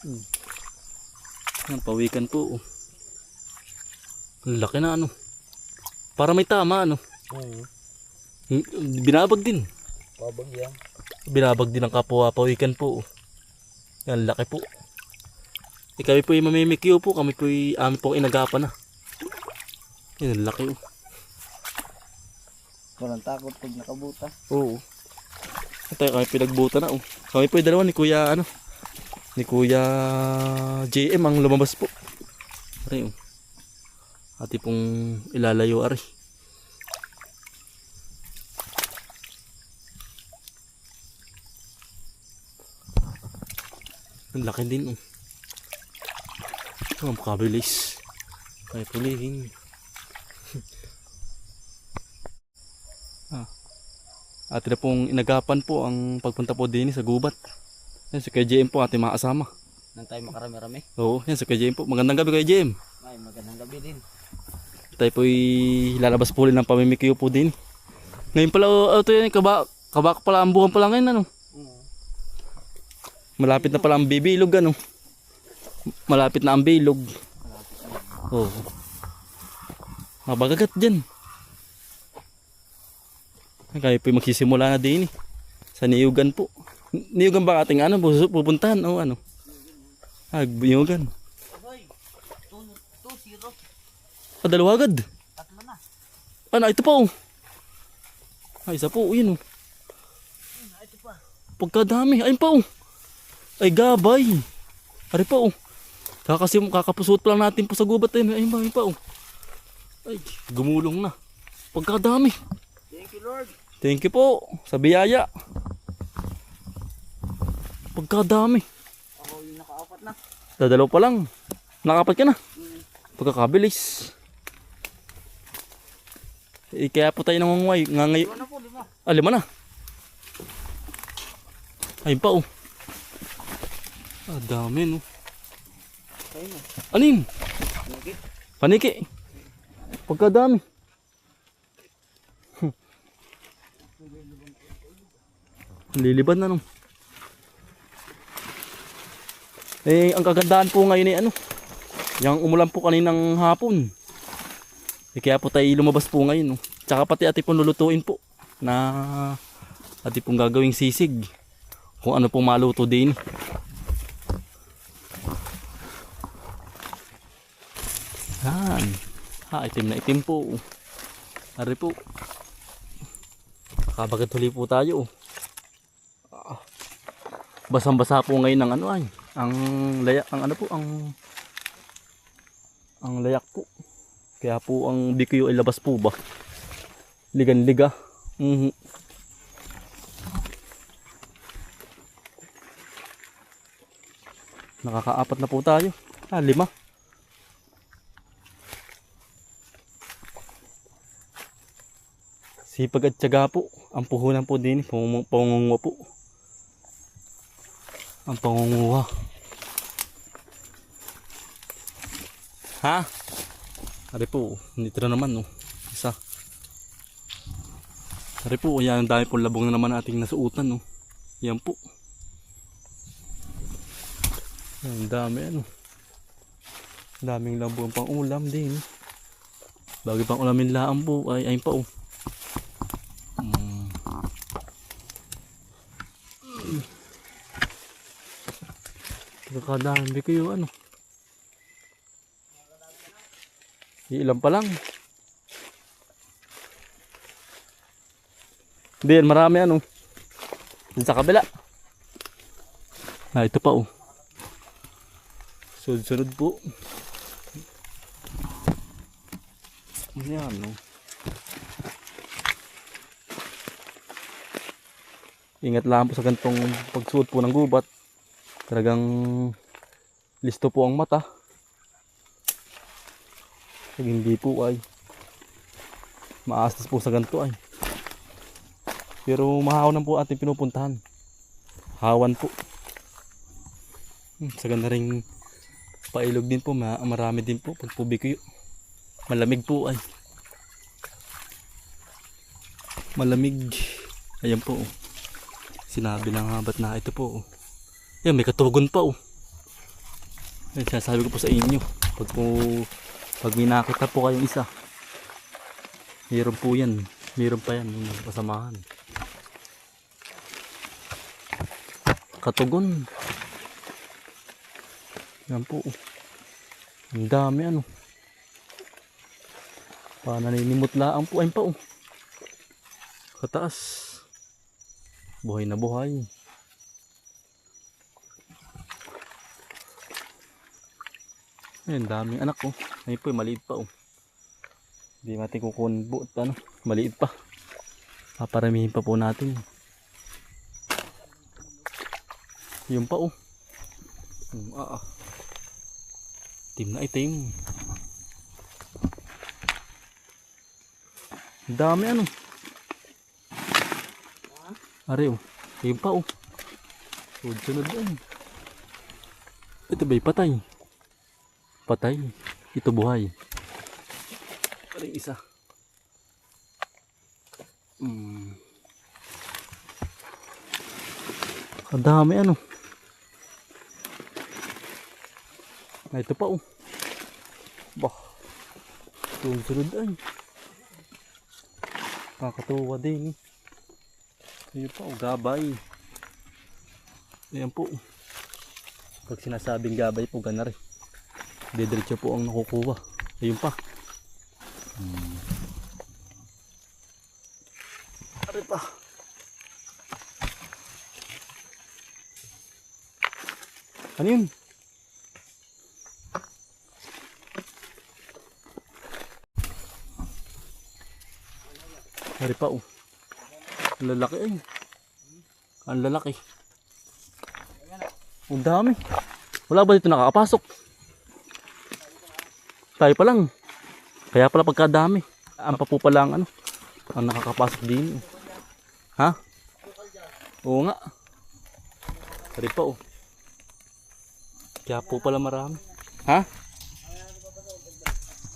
Yan, pawikan po. Laki na ano. Para may tama ano. Binabag din. Babag yan. Binabag din ang kapwa pawikan po. Yan, laki po. Kami po yung mamimikyo po. Kami po yung amin pong inagapan na. Yan, laki oh. Walang takot pag nakabuta. Oo. Ito kami pinagbuta na oh. Kami po yung dalawa ni Kuya ano. Ni Kuya JM ang lumabas po. Ari oh. Ati pong ilalayo ari. Ang laki din oh. Ang makabilis. Kaya pulihin. At na pong inagapan po ang pagpunta po din sa gubat. Yan si Kuya JM po ating mga kasama. Nang tayo makarami-rami. Oo, yan si Kuya JM po. Magandang gabi Kuya JM. Ay, magandang gabi din. Tayo po lalabas po rin ng pamimikyo po din. Ngayon pala, ito yan, kabak pala ang buwan pala ngayon ano. Malapit na pala ang bibilog ano. Malapit na ang bilog. Oo. Mabagagat dyan. Kaya po magsisimula na din sa Niyugan po. Niyugan ba ating ano, pupuntahan o ano? Niyugan. 2-0. Dalawa agad. Tatlo na. Ano, ito pa oh. Isa po, yun oh. Ito pa. Pagkadami, ayun pa oh. Ay gabay. Ari pa oh. Kakapusot pa lang natin po sa gubat ayun. Ayun pa oh. Ay, gumulong na. Pagkadami. Thank you Lord. Thank you po sa biyaya. Pagkadami. Ako yung nakaapat na. Dadalaw pa lang. Nakapat ka na. Pagkakabilis. Kaya po tayo nangunguhay. Lima na po, 5. 5 na. Ayun pa oh. Dami no. Ayun na. Anin? Paniki. Pagkadami. Lilibad na no. Ang kagandahan po ngayon ay ano. Yang umulan po kaninang hapon. Kaya po tayo lumabas po ngayon no. Tsaka pati ati pong lulutuin po na ati pong gagawing sisig. Kung ano pong maluto din. Yan. Itim na itim po. Ari po. Kabagat huli po tayo. Basang-basa po ngayon ng ano ay. Ang layak, ang ano po, ang layak po. Kaya po ang bikuyo ay labas po ba. Ligan-liga. Nakakaapat na po tayo. 5. Sipag at tiyaga po. Ang puhunan po din. Pangunguha po. Ang pangunguha. Ha? Ari po. Dito na naman no. Isa. Ari po. Yan ang dami po labong na naman ating nasuutan no. Yan po. Ang dami ano. Daming labong pang ulam din. Bagay pang ulamin laang po. Ay pa oh. Kakadami kayo ano. Ilan pa lang. Diyan marami ano. Diyan sa kabila. Ito pa oh. Sunod-sunod po. Yan no. Ingat lang po sa gantong pagsuot po ng gubat. Talagang listo po ang mata. Pag hindi po ay maastas po sa ganito ay. Pero mahawan po ating pinupuntahan. Hawan po. Sa ganda ring pailog din po. Marami din po. Pag po bikuyo. Malamig po ay. Malamig. Ayan po. Sinabi na nga ba't na ito po. Yan, may katugon pa oh. Yan, sinasabi ko po sa inyo. Pag may nakita po kayong isa, meron po yan. Meron pa yan. Yung kasamahan. Katugon. Yan po. Ang dami ano. Pananinimot laang po. Ayun pa oh. Kataas. Buhay na buhay. Ayun, daming anak oh. Ayun po, maliit pa oh. Hindi natin kukunin po. Ano, maliit pa. Paparamihin pa po natin. Yun pa oh. Itim na itim. Ang dami ano. Ari oh. Yun pa oh. Sunod yan. Ito ba'y patay? Patay. Ito buhay. Ari isa. Ang dami ano. Ito pa oh. Bah. Sunod ay. Kakatuwa din. Ayun pa oh, gabay. Ayan po. Pag sinasabing gabay po, gana rin. Didiretso po ang nakukuha. Ayun pa. Ari pa. Ano yun? Ari pa oh. Ang lalaki ay. Ang lalaki. Ang dami. Wala ba dito nakakapasok? Tayo pa lang. Kaya pala pagkadami. Ang pa po pala ang ano. Ang nakakapasok din. Ha? Oo nga. Ari pa oh. Kaya po pala marami. Ha?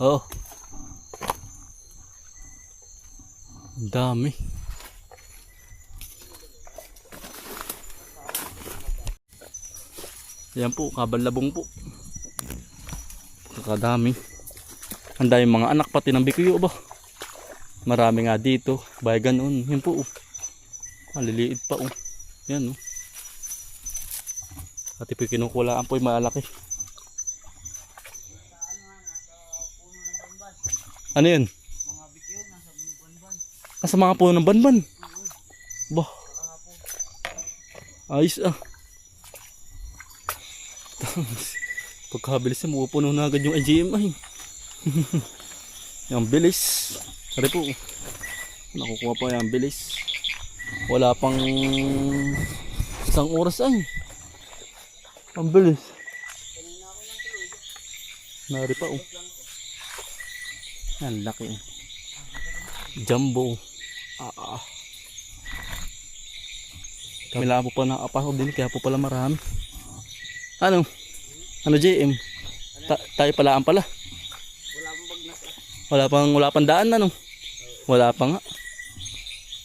Oo. Ang dami. Ayan po, kabalabong po. Kakadami. Ang dami mga anak pati ng bikuyo ba. Marami nga dito. Baya ganoon. Yan po. Maliliit pa oh. Yan oh. At po kinukulaan po yung malaki. Ano yun? Mga bikyo, nasa banban. Nasa mga puno ng banban. Bah. Ayos ah. Pagkabilis na mapupuno na agad yung IGM ay. Yung bilis. Ari po. Nakukuha pa yung bilis. Wala pang isang oras ay. Ang bilis. Nari pa oh. Ang laki. Jumbo. Kami lang po pa nakapasok din kaya po pala marami. Ano? Ano JM? Tayo palaan pala. Wala pang bagnas. Wala pang daan ano? Wala pa nga.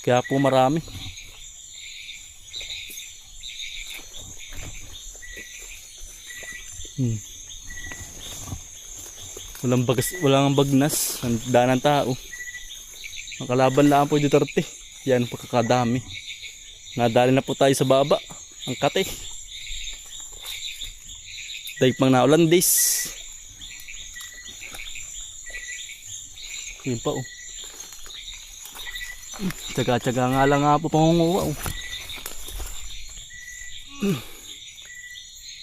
Kaya po marami. Walang bagnas. Ang daan ng tao. Ang kalaban lang po yung Duterte. Yan ang pagkakadami. Nadali na po tayo sa baba. Ang kate. Dahil pang naulandis. Yun pa oh. Tsaga-tsaga nga lang nga po pangunguha oh.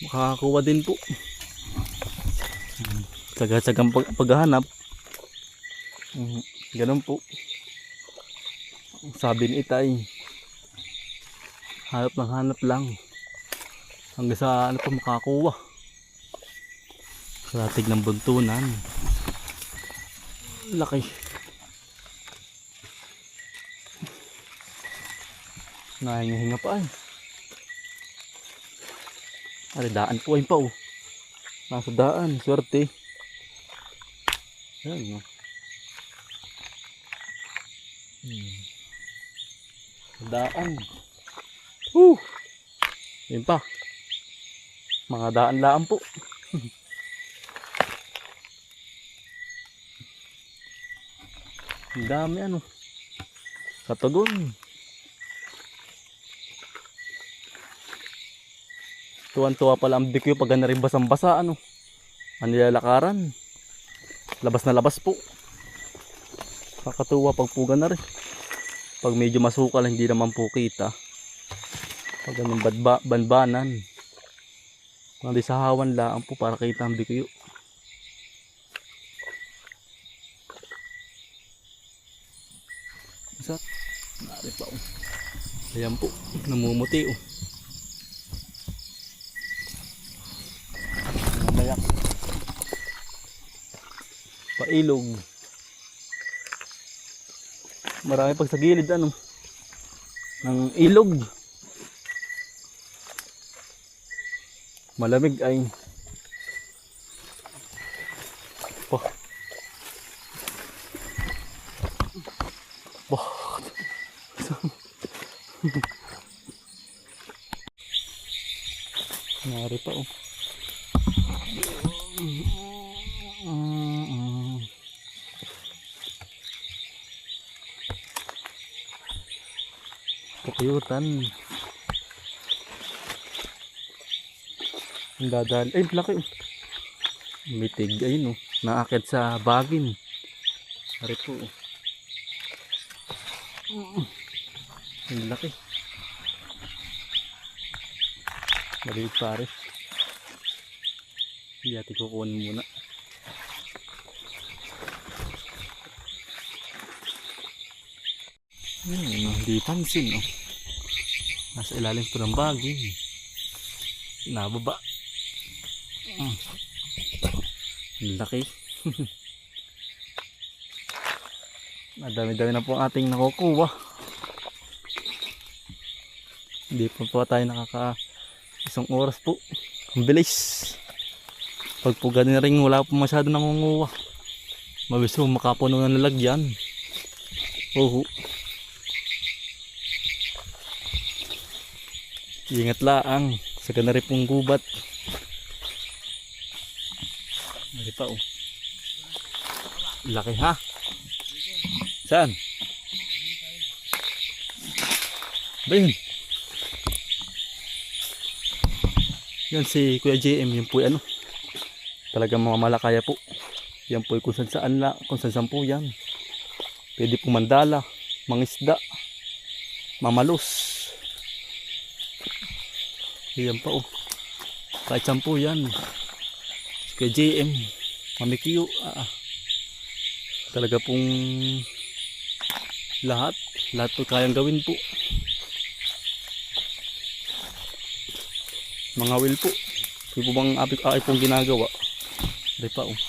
Makakakuha din po. Tsaga-tsagang paghahanap. Ganun po. Sabi ni Itay, hanap lang hanggang sa ano pa makakuha sa tig ng buntunan. Laki. Nahinga pa ay. Ari daan po ay pa oh. Nasa daan, swerte. Ayan no. Daan. Yun pa. Mga daan laan po. Ang dami ano. Katugon. Tuwan-tuwa pala ang bikyo pag na rin basang-basa ano. Ang nilalakaran. Labas na labas po. Kakatuwa pag puga na rin. Pag medyo masukal hindi naman po kita. Pag ganun banbanan. Hindi sa hawan lang po para kita ang bikyo. Isa. Nari pa oh. Ayan po. Namumuti oh. Namayak. Pailog. Marami pag sa gilid ano. Ng ilog. Malamig ay. Oh. Oh. Nari pa oh. Pukuyutan. Ang dadaan. Ay, laki oh. Mitig. Ayun oh. Naakit sa bagin. Nari po oh. Ang laki. Maliit pare. Hindi ati kukunin muna. Hindi pansin oh. Nasa ilalim po ng bagin. Nababa. Ang laki. Madami-dami na po ang ating nakukuha. Hindi po tayo isang oras po. Ang bilis. Pag po ganun rin wala po masyado nangunguha. Mabilis po makapuno ng lalagyan. Oo. Ingat laang sa ganari pong gubat. Mali pa oh. Laki ha. Saan? Ba yun? Yan si Kuya JM, yun po ano. Talagang mga malakaya po. Yan po kung saan po yan. Pwede po mandala, mangisda, mamalos. Yan pa oh. Kahit saan po yan. Kuya JM, mamikyo. Talaga pong lahat po kayang gawin po. Mga will po. Hindi po bang ay pong ginagawa. Hindi pa oh.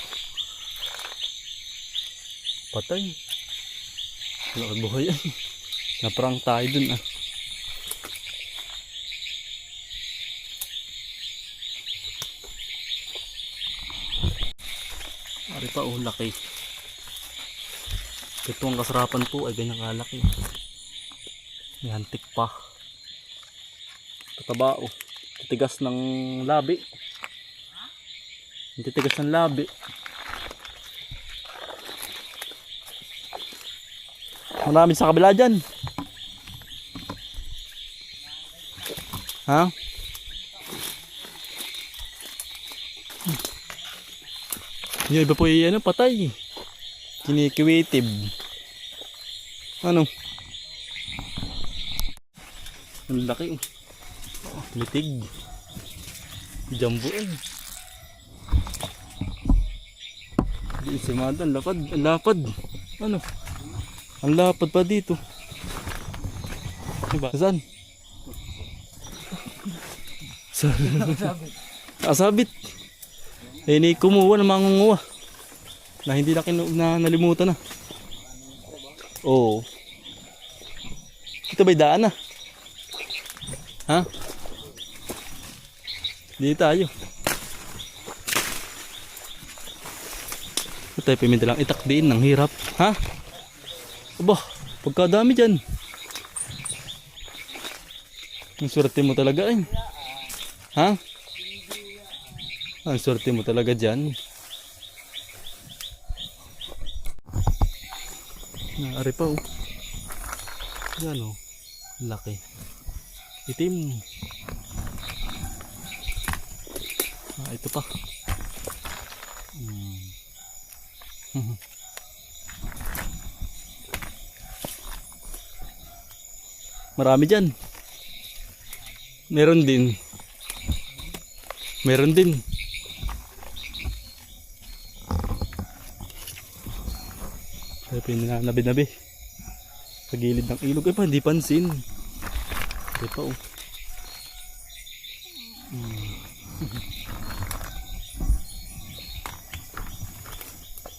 Patay. Wala buhay yan. Naprang tayo dun ah. Ari pa oh, laki. Ito ang kasarapan po ay ganyan kalaki. May hantik pa. Tataba oh. Titigas ng labi. Titigas ng labi. Marami sa kabila dyan. Ha? Yung iba po yung ano, patay. Kinikiwitib. Ano? Ang laki. Litig. Jumbo eh. Di isimada. Ang lapad. Ang lapad. Ano? Ang lapad pa dito. Diba? Saan? Asabit. Eh, ni kumuha ng mangunguha. Na hindi na nalimutan na. Oo. Ito ba'y daan na? Ha? Hindi tayo. Ito tayo piminta lang itakdiin ng hirap. Ha? Aba, pagkadami dyan. Ang swerte mo talaga eh. Ha? Ang swerte mo talaga dyan. Naari pa oh. Yan oh. Laki. Itim. Ito pa. Marami dyan. Meron din. Meron din. Kaya pinanabi-nabi. Sa gilid ng ilog. Eh pa, hindi pansin. Hindi pa oh.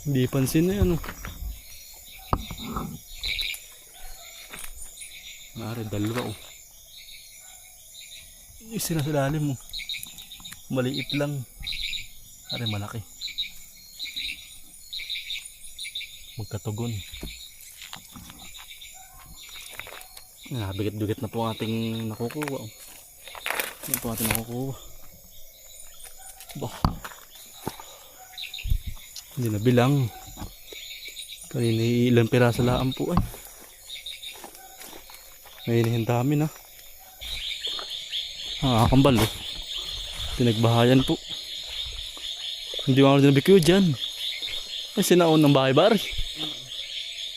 Hindi pansin na yan oh. Nari, dalawa oh. Isa na sa lalim oh. Maliit lang. Nari, malaki. Magkatugon. Bigat-bigat na po ang ating nakukuha oh. Ano po ating nakukuha? Bah. Hindi na bilang. Kanina ilang piraso lang po ay. Ngayon dami na. Kambal oh. Pinagbahayan po. Hindi mo ako nabikyo dyan. Ay sinaon ng bahay bari.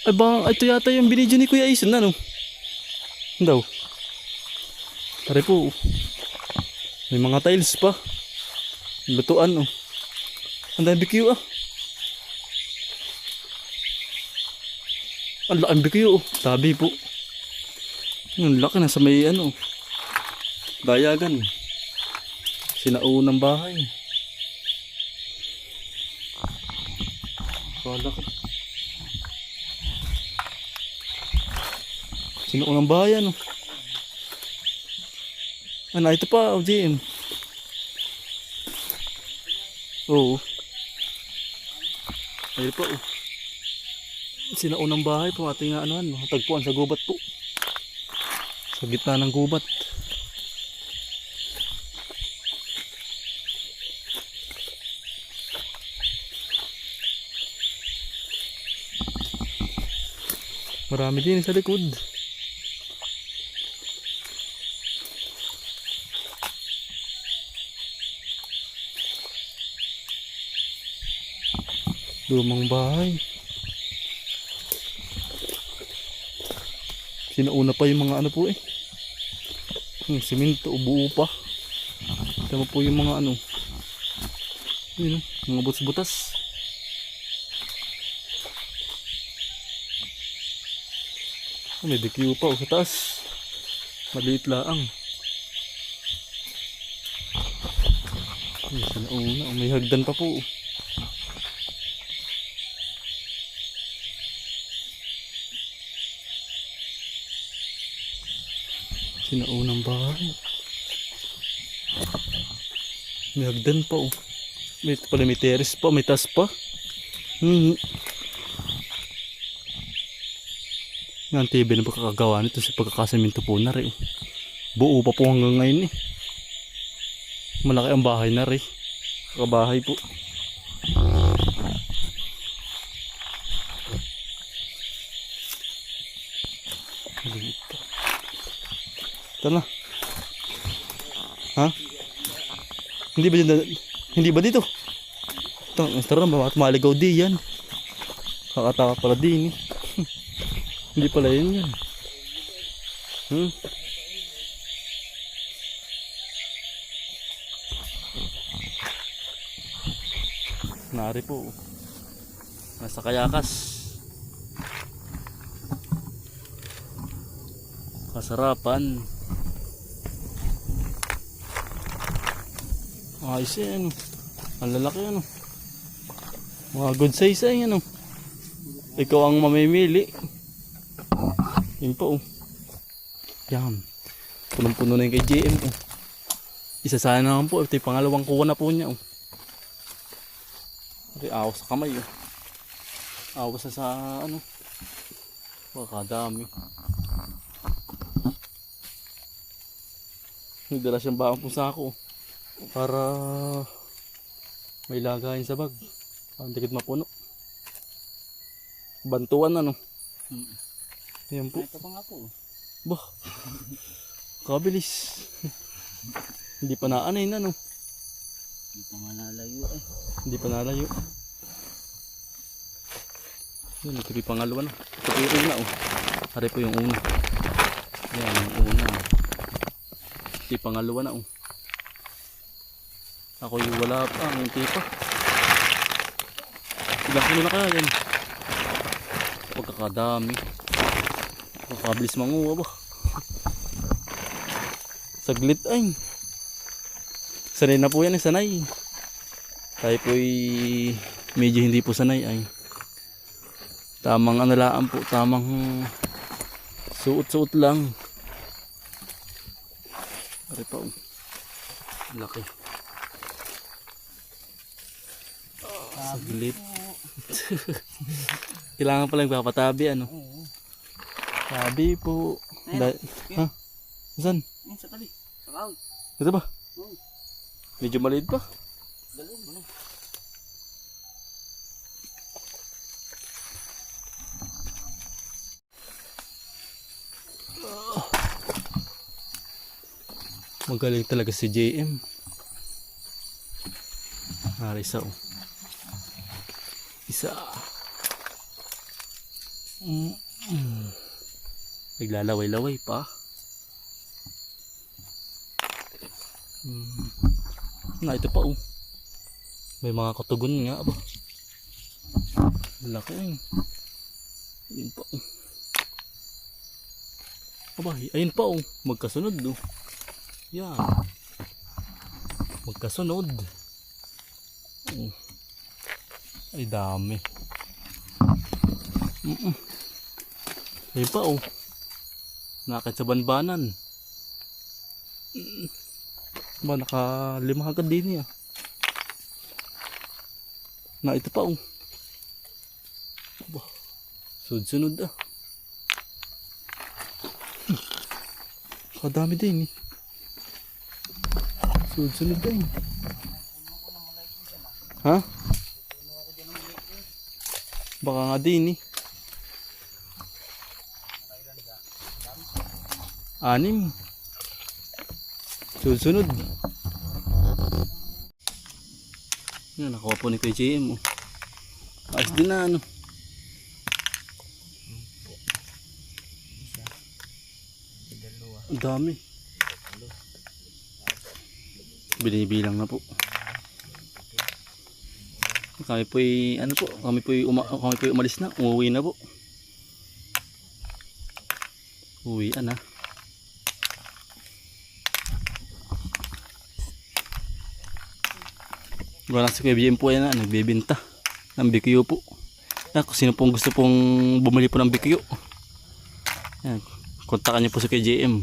Ay bang ito yata yung binidyo ni Kuya Ison na no. Daw. Tari po. May mga tiles pa. Lutuan oh. Ang dami bikyo ah. Ang laking bikyo oh. Tabi po. Ang laki na sa may ano. Dayagan. Sinaunang bahay. Kalaki. Sinaunang bahay ano. Ano ito pa OGM. Oo. Ayun pa oh. Sinaunang bahay po ating ano, tagpuan sa gubat po. Sa gitna ng gubat. Marami din sa likod. Lumang bahay. Sinauna pa yung mga ano po eh. Yung simento, buo pa. Tama po yung mga ano. Yun, mga butas-butas. May dikyo pa sa taas. Maliit laang. Sinauna, may hagdan pa po. Sinaunang bahay. May hagdan pa oh. May pala may terrace pa, may taas pa. Ang TV na pagkakagawa nito sa pagkakasaminto po na rin. Buo pa po hanggang ngayon eh. Malaki ang bahay na rin. Kabahay po. Ito na. Ha? Hindi ba dito? Ito, tara na, maligaw di yan. Kakataka pala din eh. Hindi pala yun yan. Nari po. Nasa kayakas. Kasarapan. Ayos yan. Ang lalaki ano. Mga good size ay ano. Ikaw ang mamimili. Yun po oh. Yan. Punong-puno na yung kay JM oh. Isa sana naman po. Ito yung pangalawang kuha na po niya oh. Ito yung awas sa kamay oh. Awas na sa ano. Kadami. Nagdala siyang baang po sa ako para may lagayin sa bag. Ang dikit mapuno. Bantuan ano. Ayan po. Ito pa nga po. Bah. Kabilis. Hindi pa naanay na, no? Hindi pa nga nalayo eh. Hindi pa nalayo. Yan, ito yung pangalawa na. Ito po yung una, oh. Hari po yung una. Yan, yung una. Ito yung pangalawa na, oh. Ako yung wala pa, ang unti pa. Ilang kilo na kaya yan? Pagkakadami. Pagkakabilis manguha ba? Saglit ay. Sanay na po yan, sanay. Tayo po'y medyo hindi po sanay ay. Tamang analaan po, tamang suot-suot lang. Ari pa oh. Laki. Saglit. Kailangan palang papatabi ano. Oo. Sabi po. Ha? Saan? Ayun sa tabi. Sa kahoy. Ito ba? Oo. Medyo maliit pa. Dalawin mo na. Magaling talaga si JM. Isa oh. Isa. Naglalaway-laway pa. Na ito pa oh. May mga katugon nga ba. Laki eh. Ayun pa oh. Aba, ayun pa oh. Magkasunod oh. Yan. Magkasunod. Ay dami. Ayun pa oh. Nakakit sa banbanan. Ba nakalima agad din niya. Na ito pa oh. Ba. Sunod ah. Kadami din eh. Sunod din. Ha? Baka nga din eh. 6. Sunod. Yan, nakuha po ni Kuya JM oh. Ayos din na ano. Ang dami. Binibilang na po. Kami po'y ano po, kami po'y umalis na, umuwi na po. Uwian na. Wala si Kuya BM po yan na, nagbebenta ng BQO po. Kung sino pong gusto pong bumili po ng BQO, yan, kontakan niyo po sa Kuya JM.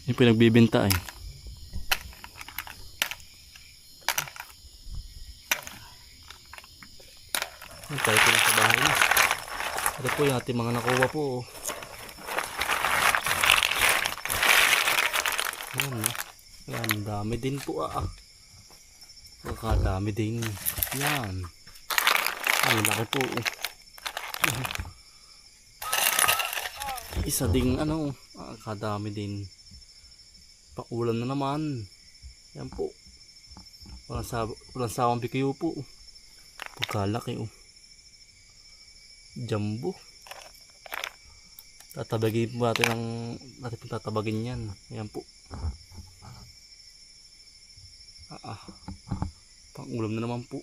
Yung po nagbebenta ay. Tayo po lang sa bahay na. Ito po yung ating mga nakuha po. Yan no. Yan, dami din po ah. Dami din. Yan. Ang laki po. Isa ding ano, kadami din. Pakulan na naman. Yan po. Walang sawang BQO po. Pagkalaki oh. Jumbo. Tatabagin po natin tatabagin yan. Ayan po. Pang ulam na naman po.